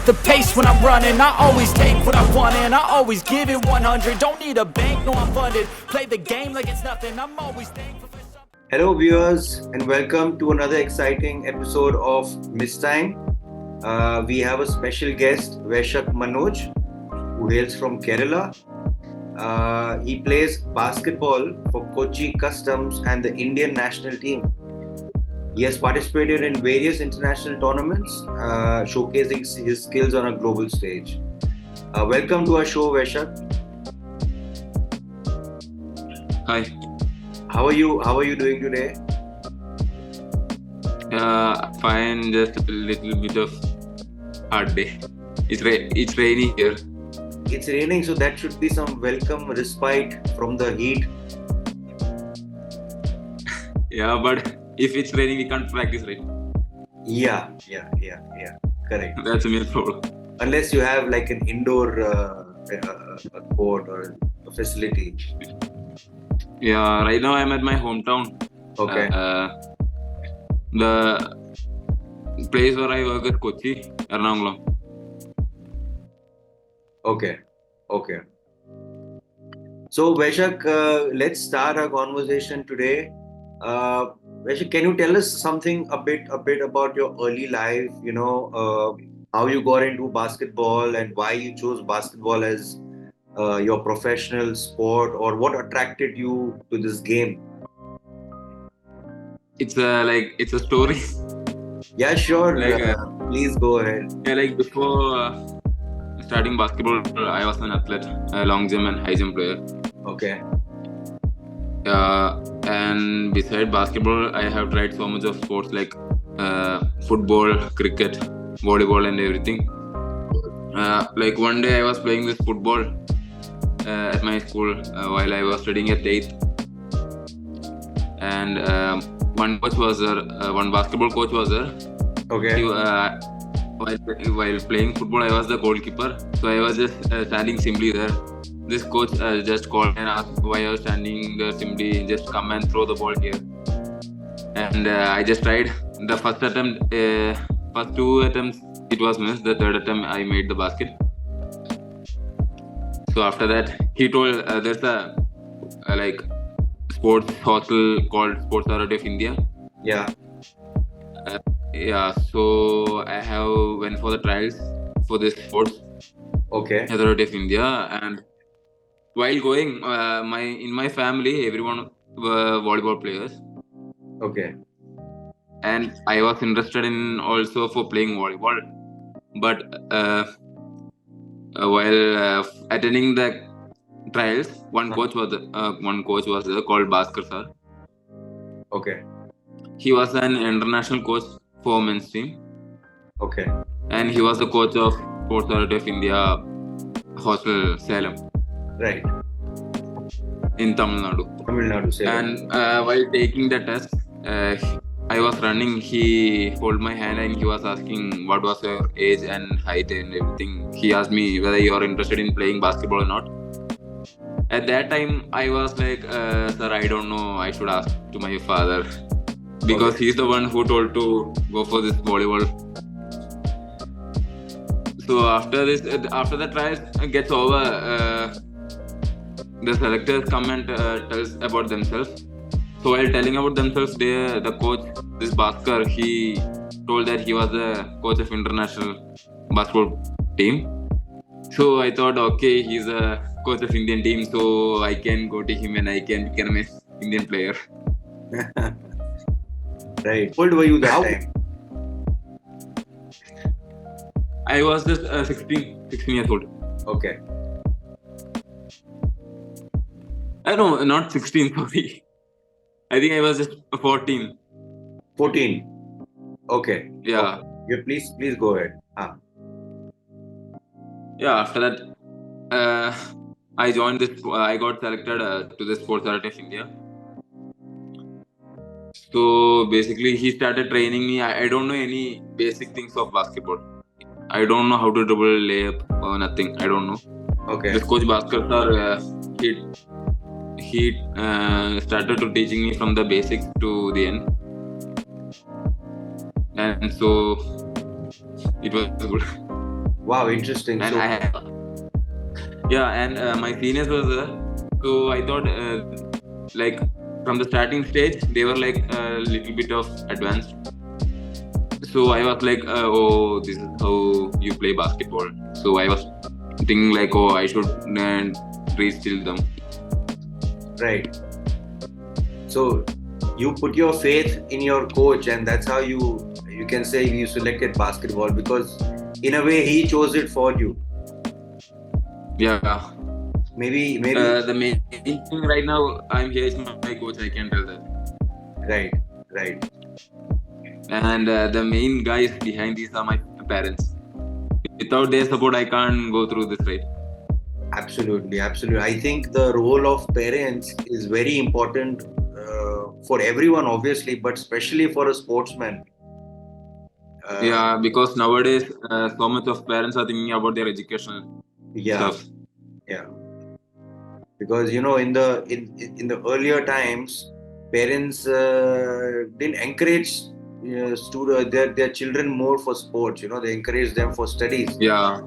the pace when I'm running. I always take what I want and I always give it 100. Don't need a bank, no I'm funded. Play the game like it's nothing. I'm always thankful for something. Hello viewers and welcome to another exciting episode of Miss Time. We have a special guest, Vaisakh Manoj, who hails from Kerala. He plays basketball for Kochi Customs and the Indian national team. He has participated in various international tournaments, showcasing his skills on a global stage. Welcome to our show, Vaisakh. Hi. How are you doing today? Fine. Just a little bit of hard day. It's rainy here. It's raining, so that should be some welcome respite from the heat. Yeah, but if it's raining, we can't practice, right? Yeah. Correct. That's a main problem. Unless you have like an indoor court or a facility. Yeah, right now I'm at my hometown. Okay. The place where I work is Kochi, Ernakulam. Okay. So Vaisakh, let's start our conversation today. Vaisakh, can you tell us something a bit about your early life? You know, how you got into basketball and why you chose basketball as your professional sport, or what attracted you to this game? It's a story. Yeah, sure. Please go ahead. Yeah, before starting basketball, I was an athlete, a long jump and high jump player. Okay. And beside basketball, I have tried so much of sports like football, cricket, volleyball, and everything. One day I was playing this football at my school while I was studying at 8th, and one basketball coach was there. Okay. While playing football, I was the goalkeeper, so I was just standing simply there. This coach just called and asked why I was standing there simply. Just come and throw the ball here. And I just tried. The first attempt, first 2 attempts, it was missed. The third attempt, I made the basket. So after that, he told there's a sports hostel called Sports Authority of India. Yeah. So I went for the trials for this Sports Authority of India, and while going, in my family, everyone were volleyball players. Okay. And I was interested in also for playing volleyball, but while attending the trials, one coach was there called Vaisakh sir. Okay. He was an international coach for men's team. Okay. And he was the coach of Sports Authority of India Hostel Salem. Right. In Tamil Nadu. Salem. And while taking the test, I was running. He held my hand and he was asking what was your age and height and everything. He asked me whether you are interested in playing basketball or not. At that time, I was like, sir, I don't know. I should ask to my father. Because he's the one who told to go for this volleyball. So after the trials gets over, the selectors come and tells about themselves. So while telling about themselves, the coach, this Bhaskar, he told that he was the coach of international basketball team. So I thought, okay, he's a coach of Indian team, so I can go to him and I can become an Indian player. Right. How old were you that time? I was just 16 years old. Okay. No, not 16, sorry. I think I was just 14. 14. Okay. Yeah. Okay. Please go ahead. Yeah, after that, I joined this. I got selected to the Sports Authority of India. So basically, he started training me. I don't know any basic things of basketball. I don't know how to dribble, layup, or nothing. I don't know. Okay. This coach Bhaskar sir, he started to teaching me from the basics to the end, and so it was good. Wow, interesting. And So, my seniors were there, so I thought like from the starting stage they were like a little bit of advanced. So I was like, oh, this is how you play basketball. So I was thinking like, oh, I should reach till them. right. So you put your faith in your coach, and that's how you can say you selected basketball, because in a way he chose it for you. Yeah. Maybe The main thing right now, I'm here is my coach. I can tell that. Right. And the main guys behind these are my parents. Without their support, I can't go through this, right? Absolutely. I think the role of parents is very important for everyone, obviously, but especially for a sportsman. Because nowadays so much of parents are thinking about their educational stuff. Yeah. Because in the earlier times, parents didn't encourage their children more for sports. They encourage them for studies. Yeah.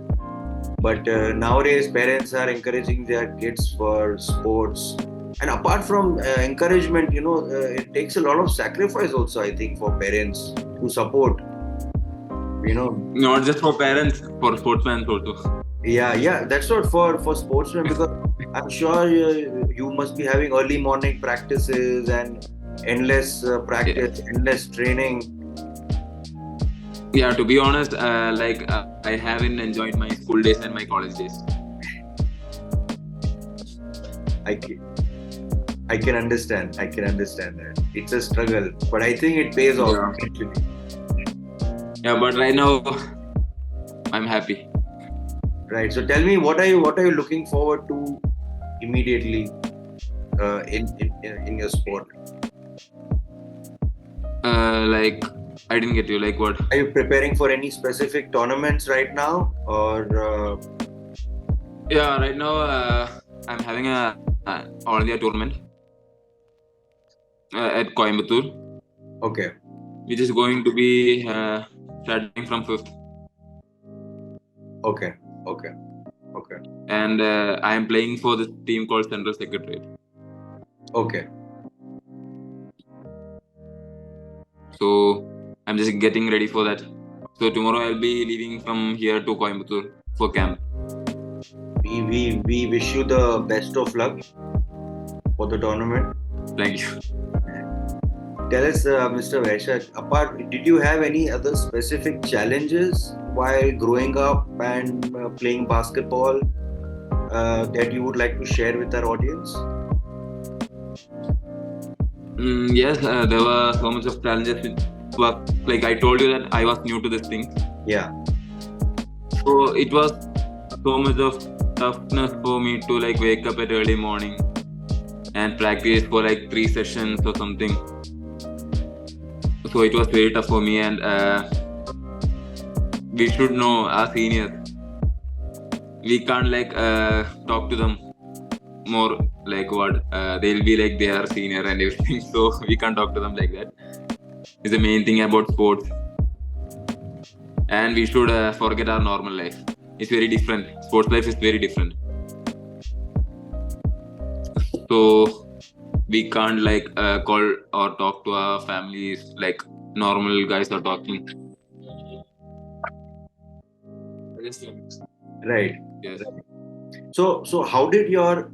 But nowadays, parents are encouraging their kids for sports. And apart from encouragement, it takes a lot of sacrifice also, I think, for parents to support. Not just for parents, for sportsmen also. Yeah, that's what for sportsmen, because I'm sure you must be having early morning practices and endless practice, endless training. Yeah, to be honest, I haven't enjoyed my school days and my college days. I can understand that. It's a struggle, but I think it pays off eventually. Yeah, but right now I'm happy. Right. So tell me, what are you looking forward to immediately in your sport? I didn't get you. Like what? Are you preparing for any specific tournaments right now, or? Yeah, right now I'm having a All India tournament at Coimbatore. Okay. Which is going to be starting from 5th. Okay. And I am playing for this team called Central Secretariat. Okay. So I'm just getting ready for that. So tomorrow I'll be leaving from here to Coimbatore for camp. We wish you the best of luck for the tournament. Thank you. Tell us, Mr. Vaisakh, did you have any other specific challenges while growing up and playing basketball that you would like to share with our audience? Yes, there were so much of challenges. Like I told you that I was new to this thing. Yeah. So it was so much of toughness for me to like wake up at early morning and practice for like 3 sessions or something. So it was very tough for me, and we should know our seniors. We can't like talk to them more like what they'll be like they are senior and everything. So we can't talk to them like that. It's the main thing about sports. And we should forget our normal life. It's very different. Sports life is very different. So we can't like call or talk to our families like normal guys are talking. Right. Yes. So how did your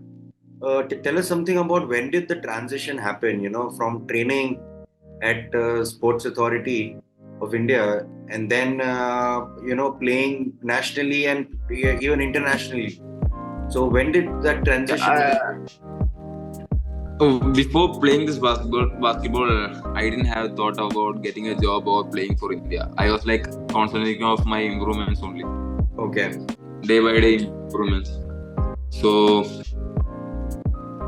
tell us something about when did the transition happen? From training at Sports Authority of India, and then playing nationally and even internationally. So when did that transition happen? Before playing this basketball, I didn't have thought about getting a job or playing for India. I was like concentrating on my improvements only. Okay. Day by day improvements. So,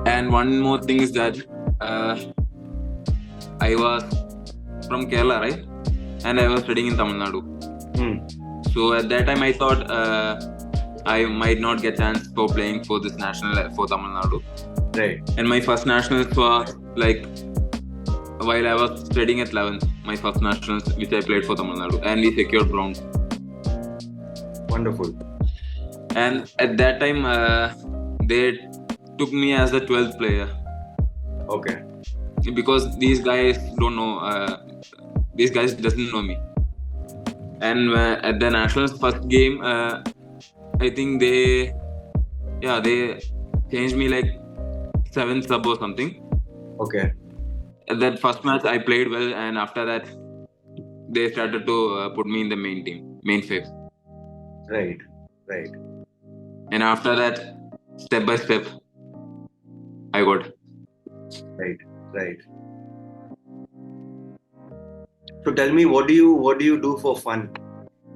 and one more thing is that I was from Kerala, right? And I was studying in Tamil Nadu. So at that time I thought I might not get chance for playing for this national for Tamil Nadu. Right. And my first nationals was like while I was studying at 11th, my first nationals which I played for Tamil Nadu, and we secured bronze. Wonderful. And at that time, they took me as the 12th player. Okay. Because these guys don't know, these guys doesn't know me. And at the Nationals first game, I think they changed me like 7th sub or something. Okay. At that first match, I played well, and after that, they started to put me in the main team, main phase. Right. And after that, step by step, I got. Right. So tell me, what do you do for fun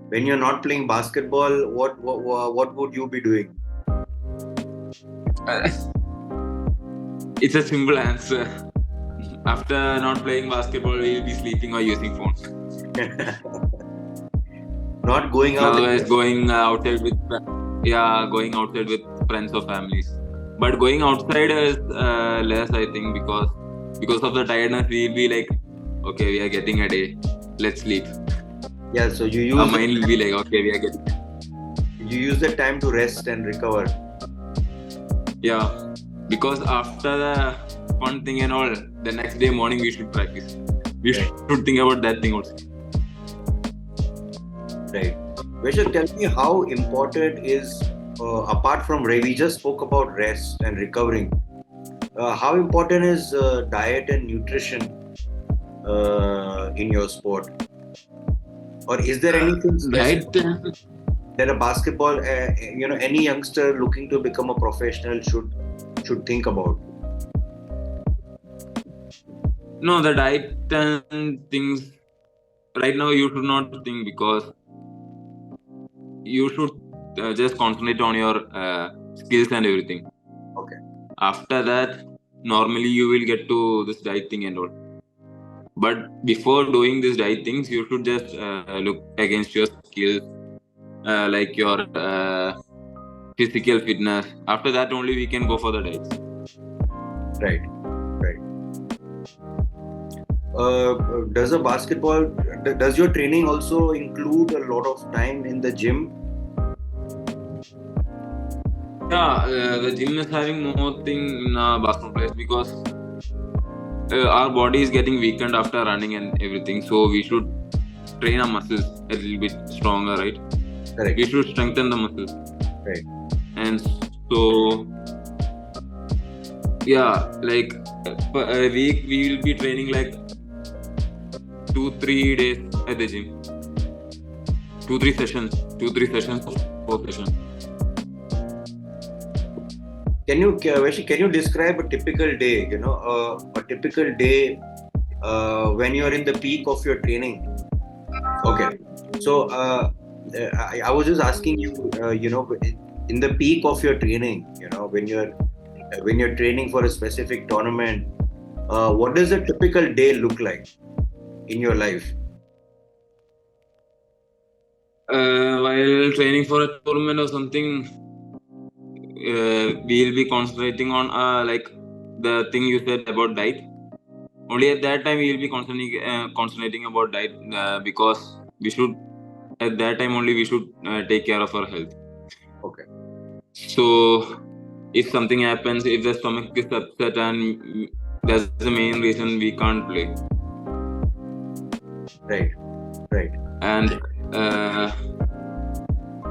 when you're not playing basketball? What would you be doing? It's a simple answer. After not playing basketball, we'll be sleeping or using phones. Not going out. Otherwise, going outside with friends or families. But going outside is less, I think, because of the tiredness, we'll be like, okay, we are getting a day, let's sleep. Yeah, so you use our mind will be like, okay, we are getting. You use the time to rest and recover. Yeah, because after the fun thing and all, the next day morning we should practice. We should think about that thing also. Right. Vaisakh, tell me how important is, apart from we just spoke about rest and recovering, how important is diet and nutrition in your sport? Or is there anything specific that a basketball, any youngster looking to become a professional should think about? No, the diet and things right now you should not think, because you should just concentrate on your skills and everything. Okay. After that, normally you will get to this diet thing and all. But before doing these diet things, you should just look against your skills, like your physical fitness. After that, only we can go for the diets. Right. Does your training also include a lot of time in the gym? Yeah, the gym is having more thing in basketball players, because our body is getting weakened after running and everything. So we should train our muscles a little bit stronger, right? Correct. We should strengthen the muscles. Right. And so, yeah, like a week we will be training like 2-3 days at the gym. 2-3 sessions, 4 sessions. Can you describe a typical day? A typical day when you're in the peak of your training. Okay, so I was just asking you, in the peak of your training, when you're training for a specific tournament, what does a typical day look like in your life? While training for a tournament or something, we'll be concentrating on like the thing you said about diet. Only at that time we'll be concentrating about diet, because we should, at that time only we should take care of our health. Okay. So if something happens, if the stomach is upset, and that's the main reason we can't play. Right. And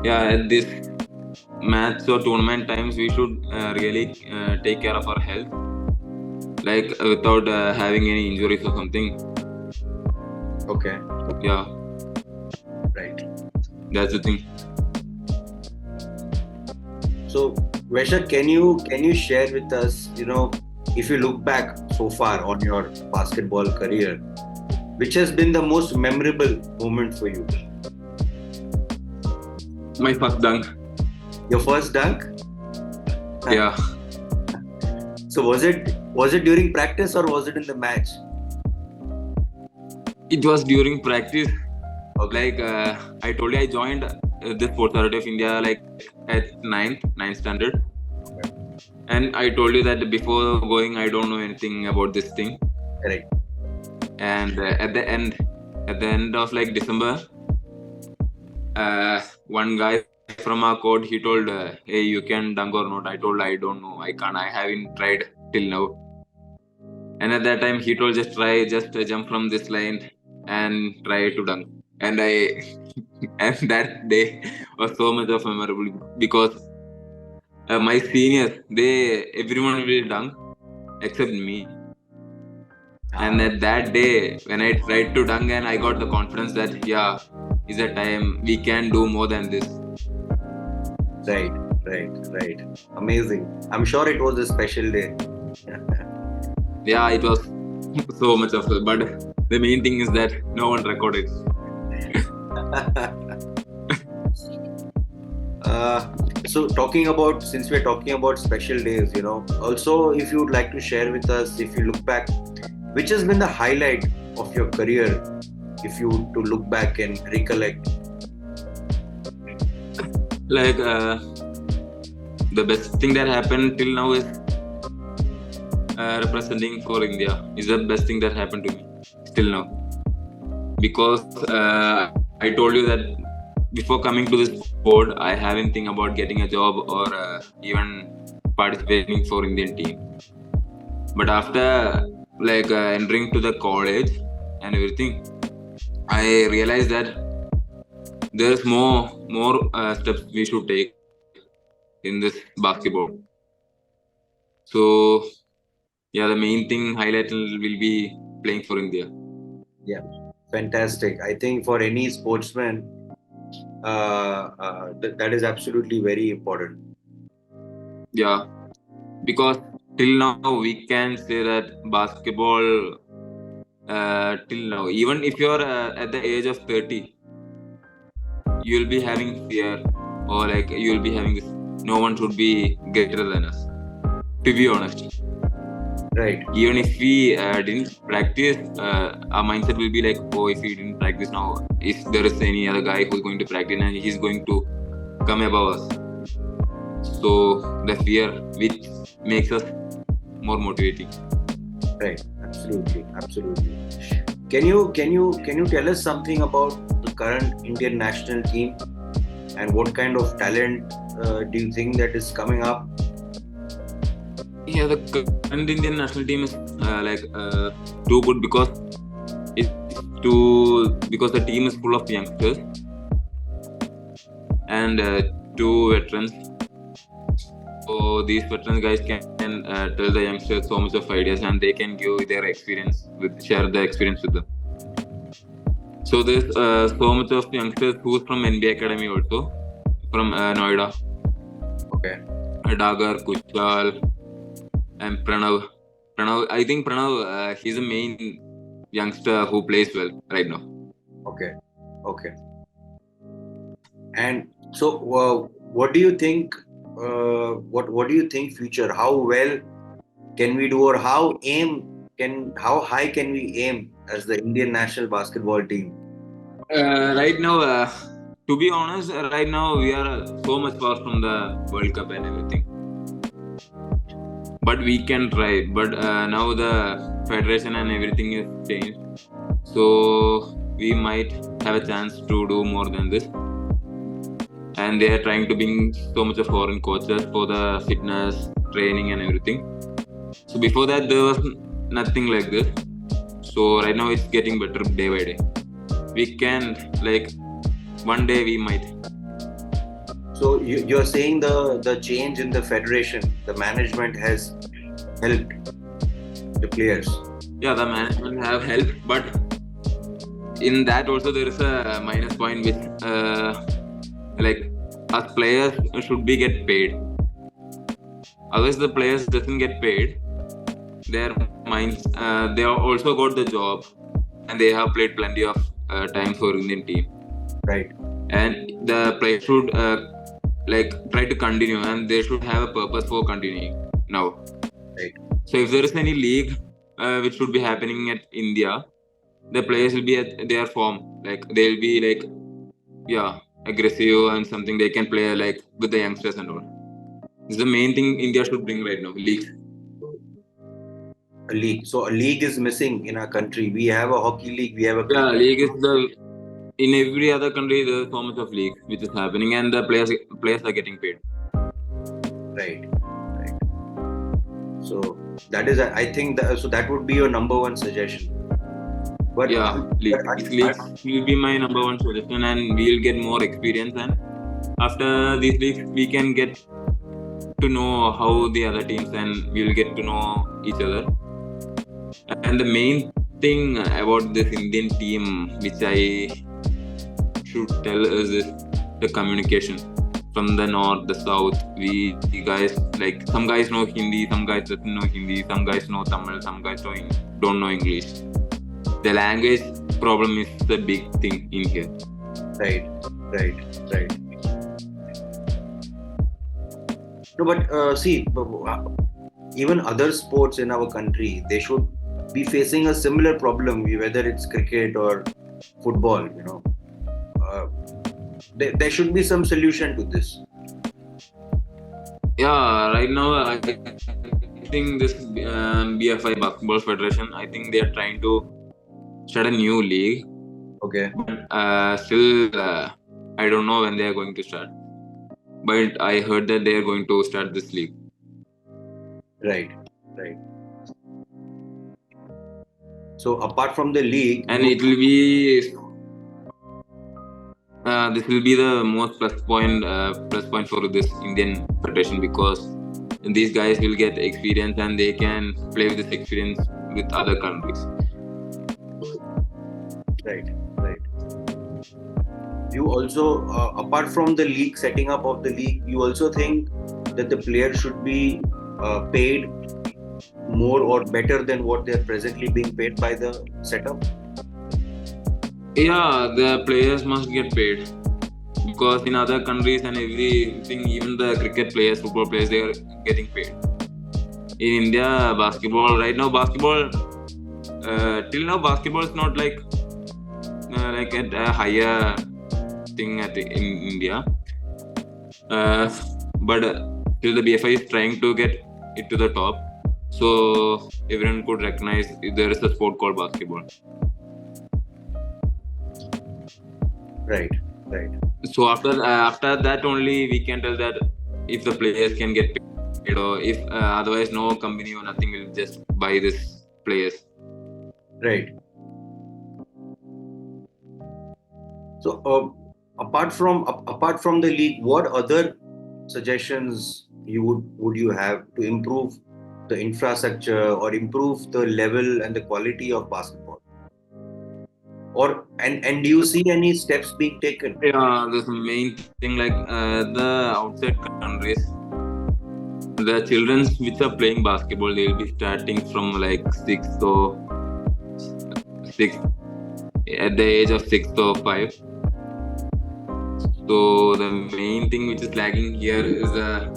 at this match or tournament times, we should really take care of our health, like without having any injuries or something. Okay. Yeah. Right. That's the thing. So, Vaisakh, can you share with us, if you look back so far on your basketball career, which has been the most memorable moment for you? My first dunk. Your first dunk? Yeah. So was it during practice or was it in the match? It was during practice. Okay. Like I told you, I joined the Sports Authority of India like at 9th standard. Okay. And I told you that before going, I don't know anything about this thing. Correct. And at the end of like December, one guy from our court, he told, hey, you can dunk or not. I told, I don't know. I can't. I haven't tried till now. And at that time, he told, just try, just jump from this line and try to dunk. And and that day was so much of memorable because my seniors, everyone will dunk except me. And at that day, when I tried to dunk and I got the confidence that, yeah, is a time we can do more than this. Right. Amazing. I'm sure it was a special day. Yeah, it was so much of it. But the main thing is that no one recorded. So since we're talking about special days, also if you would like to share with us, if you look back, which has been the highlight of your career, if you to look back and recollect? Like the best thing that happened till now is representing for India is the best thing that happened to me till now, because I told you that before coming to this board, I haven't think about getting a job or even participating for Indian team. But after entering to the college and everything, I realized that there's more steps we should take in this basketball. So yeah, the main thing highlight will be playing for India. Yeah, fantastic. I think for any sportsman, that is absolutely very important. Yeah, because till now we can say that basketball till now, even if you're at the age of 30, you'll be having fear, or you'll be having this, no one should be greater than us, to be honest. Right. Even if we didn't practice, our mindset will be like, oh, if we didn't practice now, if there is any other guy who's going to practice and he's going to come above us. So the fear which makes us more motivating. Right. Absolutely. Can you tell us something about the current Indian national team and what kind of talent do you think that is coming up? Yeah, the current Indian national team is too good because the team is full of youngsters and 2 veterans. So these veteran guys can tell the youngsters so much of ideas, and they can give their experience share the experience with them. So there's so much of youngsters who's from NBA Academy also, from Noida. Okay. Dagar, Kuchal, and Pranav. I think Pranav, he's the main youngster who plays well right now. Okay. And so, what do you think? What do you think future? How well can we do, or how high can we aim as the Indian national basketball team? Right now, to be honest, right now we are so much far from the World Cup and everything. But we can try. But now the federation and everything is changed, so we might have a chance to do more than this. And they are trying to bring so much of foreign coaches for the fitness training and everything. So before that, there was nothing like this. So right now it's getting better day by day. We can one day we might. So you're saying the change in the federation, the management has helped the players? Yeah, the management have helped, but in that also there is a minus point which us players should be get paid. Otherwise the players doesn't get paid. Their minds, they have also got the job and they have played plenty of time for Indian team. Right. And the players should try to continue, and they should have a purpose for continuing now. Right. So if there is any league which should be happening at India, the players will be at their form. They'll be aggressive and something they can play with the youngsters and all. This is the main thing India should bring right now. League. A league. So a league is missing in our country. We have a hockey league. We have a league is the in every other country there's so much of league which is happening, and the players are getting paid. Right. So that is, I think, so that would be your number one suggestion. But leagues will be my number one suggestion, and we'll get more experience, and after these leagues we can get to know how the other teams, and we'll get to know each other. And the main thing about this Indian team which I should tell is the communication. From the north, the south, we guys, like, some guys know Hindi, some guys doesn't know Hindi, some guys know Tamil, some guys don't know English. The language problem is the big thing in here. Right. No, but see, even other sports in our country, they should be facing a similar problem, whether it's cricket or football, you know. There should be some solution to this. Yeah, right now I think this BFI Basketball Federation, I think they are trying to start a new league. Okay. But still, I don't know when they are going to start. But I heard that they are going to start this league. Right. So apart from the league, and it will be this will be the most plus point for this Indian Federation, because these guys will get experience and they can play with this experience with other countries. Right. You also, apart from the league, setting up of the league, you also think that the players should be paid more or better than what they are presently being paid by the setup? Yeah, the players must get paid, because in other countries and everything, even the cricket players, football players, they are getting paid. In India, basketball, right now, till now, basketball is not like at a higher thing in India. But still the BFI is trying to get it to the top, so everyone could recognize there is a sport called basketball. Right. So after that only we can tell that if the players can get paid, or if otherwise no company or nothing will just buy this players. Right. So apart from the league, what other suggestions would you have to improve the infrastructure or improve the level and the quality of basketball? Or and do you see any steps being taken? Yeah, that's the main thing. Like the outside countries, the children which are playing basketball, they'll be starting from like 6 at the age of 6 or 5. So the main thing which is lagging here is the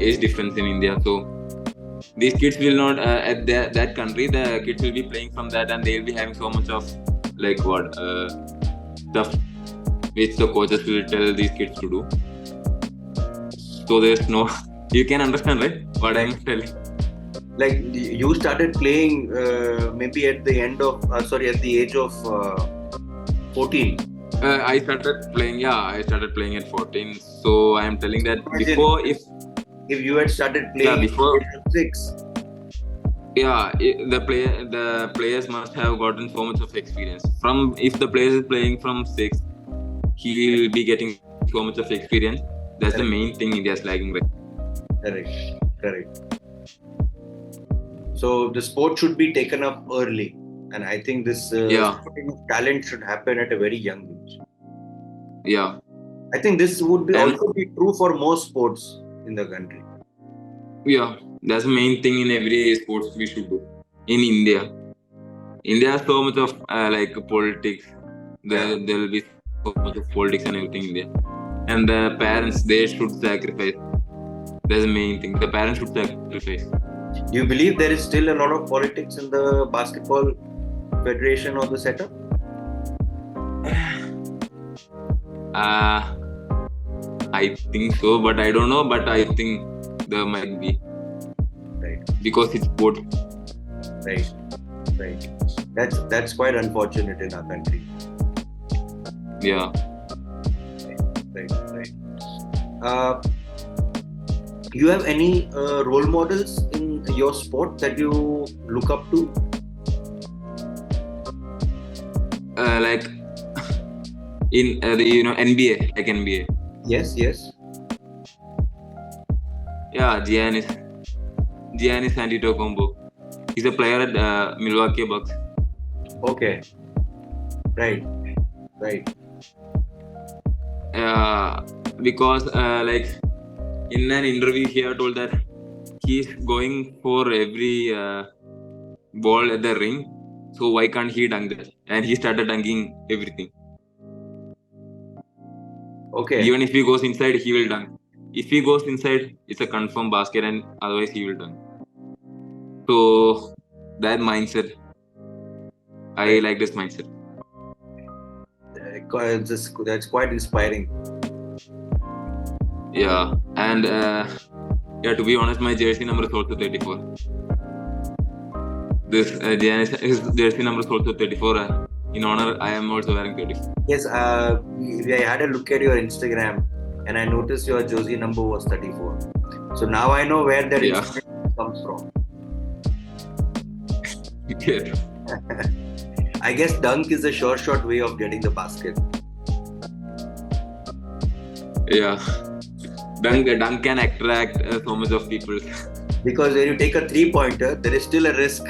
age difference in India. So these kids will not at that country, the kids will be playing from that, and they'll be having so much of stuff which the coaches will tell these kids to do. So there's no, you can understand, right, what I'm telling. Like you started playing maybe at the age of 14. I started playing at 14. So I am telling that before, if you had started playing before at 6, the players must have gotten so much of experience. If the player is playing from 6, he will be getting so much of experience. That's the main thing India is lagging with. Correct. So the sport should be taken up early, and I think this sporting of talent should happen at a very young age. Yeah, I think this would also be true for most sports in the country. Yeah, that's the main thing in every sports we should do. In India has so much of politics. There will be so much of politics and everything there. And the parents, they should sacrifice. That's the main thing. The parents should sacrifice. Do you believe there is still a lot of politics in the basketball federation or the setup? I think so, but I don't know. But I think there might be. Right. Because it's sport. Right. That's quite unfortunate in our country. Yeah. Right. You have any role models in your sport that you look up to? Like in NBA, like NBA. Yes. Yeah, Giannis Antetokounmpo. He's a player at Milwaukee Bucks. Okay. Right. Because like in an interview he had told that he's going for every ball at the ring, so why can't he dunk that? And he started dunking everything. Okay. Even if he goes inside, he will dunk. If he goes inside, it's a confirmed basket, and otherwise he will dunk. So that mindset, I like this mindset. That's quite inspiring. Yeah, and to be honest, my jersey number is also 34. This his jersey number is also 34. In honor, I am also wearing 34. Yes, I had a look at your Instagram and I noticed your jersey number was 34. So now I know where that inspiration comes from. Yeah. I guess dunk is a short way of getting the basket. Yeah. Dunk can attract so much of people. Because when you take a 3-pointer, there is still a risk.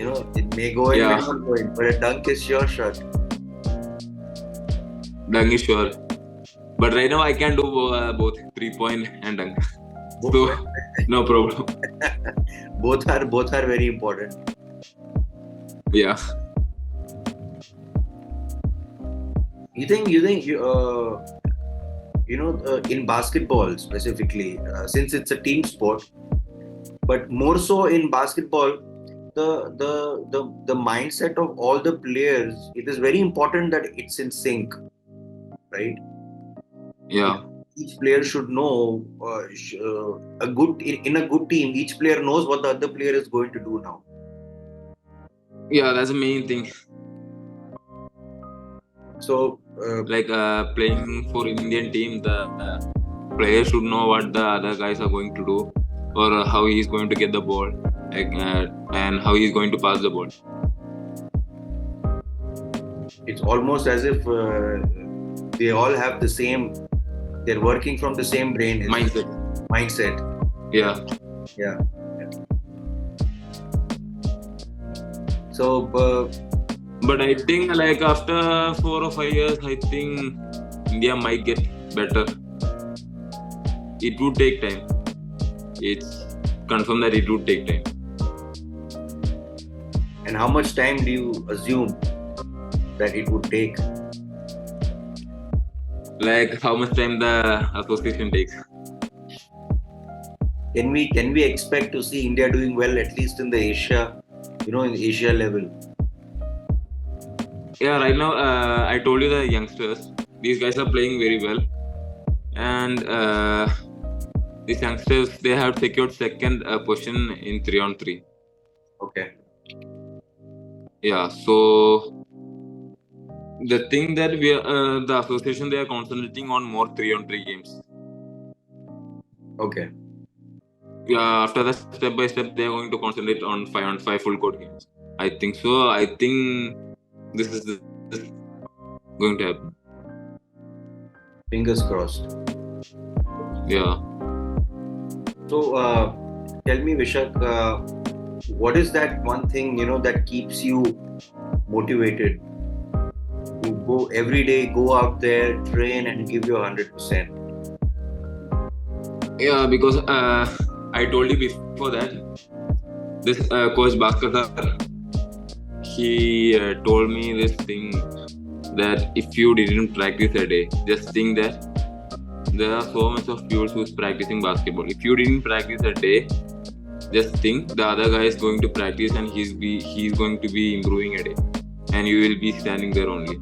It may go in, may not go in, but a dunk is sure shot. Dunk is sure. But right now I can do both 3-point and dunk. So no problem. Both are very important. Yeah. You think in basketball specifically, since it's a team sport, but more so in basketball, the mindset of all the players, it is very important that it's in sync, right? Yeah. Each player should know in a good team, each player knows what the other player is going to do now. Yeah, that's the main thing. So playing for Indian team, the player should know what the other guys are going to do, or how he is going to get the ball, and how he is going to pass the ball. It's almost as if they all have the same. They're working from the same brain. Mindset. Yeah. So, but I think like after 4 or 5 years, I think India might get better. It would take time. It's confirmed that it would take time. And how much time do you assume that it would take? Like how much time the association takes? Can we expect to see India doing well, at least in the Asia, in Asia level? Yeah, right now I told you the youngsters. These guys are playing very well, and these youngsters, they have secured second position in 3-on-3. Okay. Yeah, so the thing that the association, they are concentrating on more 3-on-3 games. Okay. Yeah, after that, step by step, they are going to concentrate on 5-on-5 full court games. I think so. I think this is going to happen. Fingers crossed. Yeah. So, tell me, Vaisakh, what is that one thing that keeps you motivated? You go every day, go out there, train, and give your 100%. Yeah, because I told you before that this coach Vaisakh, he told me this thing that if you didn't practice a day, just think that there are so much of people who's practicing basketball. If you didn't practice a day, just think the other guy is going to practice and he's going to be improving a day, and you will be standing there only.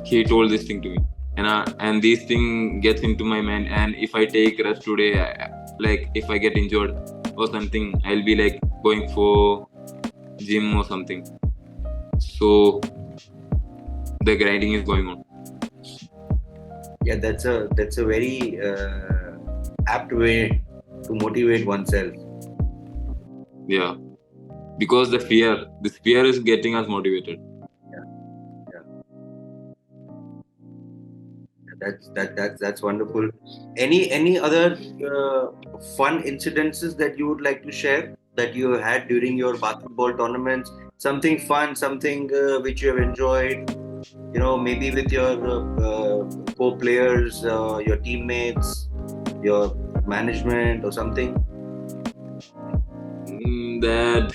He told this thing to me, and this thing gets into my mind. And if I take rest today, like if I get injured or something, I'll be like going for gym or something. So the grinding is going on. Yeah, that's a very apt way to motivate oneself. Yeah, because this fear is getting us motivated. That's wonderful. Any other fun incidences that you would like to share that you had during your basketball tournaments? Something fun, something which you have enjoyed. Maybe with your co-players, your teammates, your management, or something. That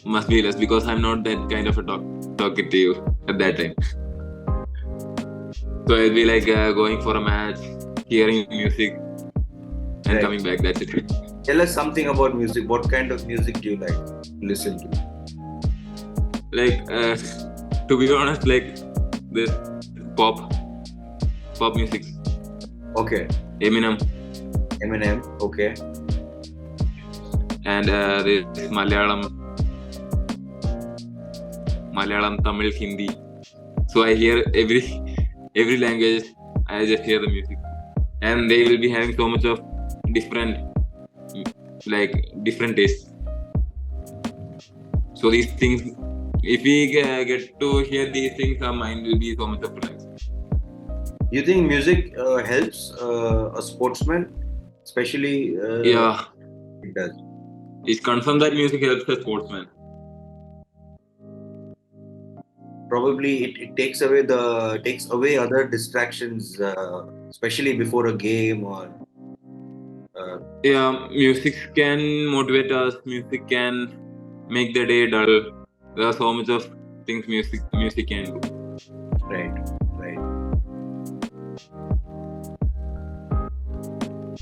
must be less because I'm not that kind of a talkative at that time. So I'll be like going for a match, hearing music, and coming back. That's it. Tell us something about music. What kind of music do you like to listen to? Like, to be honest, like this pop music. Okay. Eminem. Okay. And this Malayalam, Tamil, Hindi. So I hear every language. I just hear the music, and they will be having so much of different tastes. So these things, if we get to hear these things, our mind will be so much of relaxed. You think music helps a sportsman, especially? Yeah, it does. It's confirmed that music helps a sportsman. Probably it takes away other distractions, especially before a game or. Yeah, music can motivate us. Music can make the day dull. There are so much of things music can do. Right.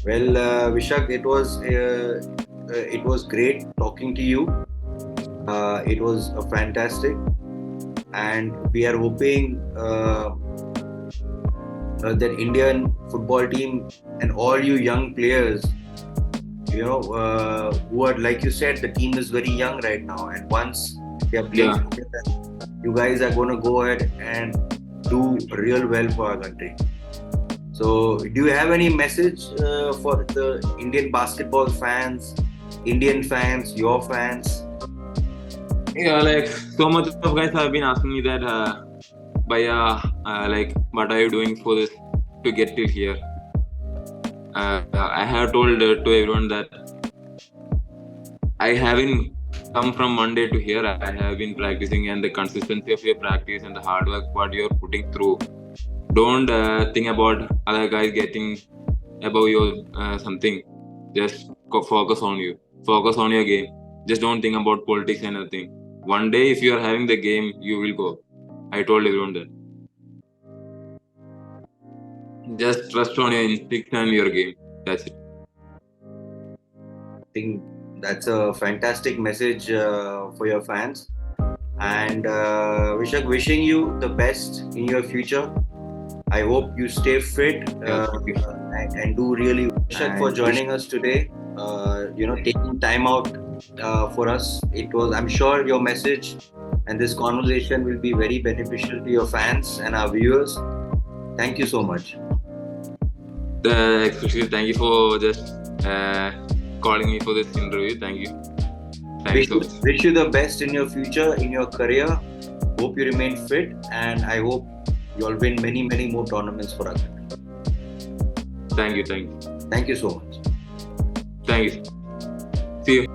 Well, Vaisakh, it was great talking to you. It was fantastic, and we are hoping that Indian football team and all you young players, who are, like you said, the team is very young right now, and once they are playing together, you guys are going to go ahead and do real well for our country. So, do you have any message for the Indian basketball fans, Indian fans, your fans? Yeah, like so much of guys have been asking me that, what are you doing for this to get till here? I have told to everyone that I haven't come from Monday to here. I have been practicing, and the consistency of your practice and the hard work what you're putting through. Don't think about other guys getting above your something. Just focus on you. Focus on your game. Just don't think about politics and nothing. One day, if you are having the game, you will go. I told everyone that. Just trust on your instinct and your game. That's it. I think that's a fantastic message for your fans. And Vaisakh, wishing you the best in your future. I hope you stay fit and do really well. Vaisakh, for joining us today. Taking time out for us. I'm sure your message and this conversation will be very beneficial to your fans and our viewers. Thank you so much. Especially thank you for just calling me for this interview. Thank you. Wish you the best in your future, in your career. Hope you remain fit, and I hope you'll win many, many more tournaments for us. Thank you. Thank you so much. Thank you. See you.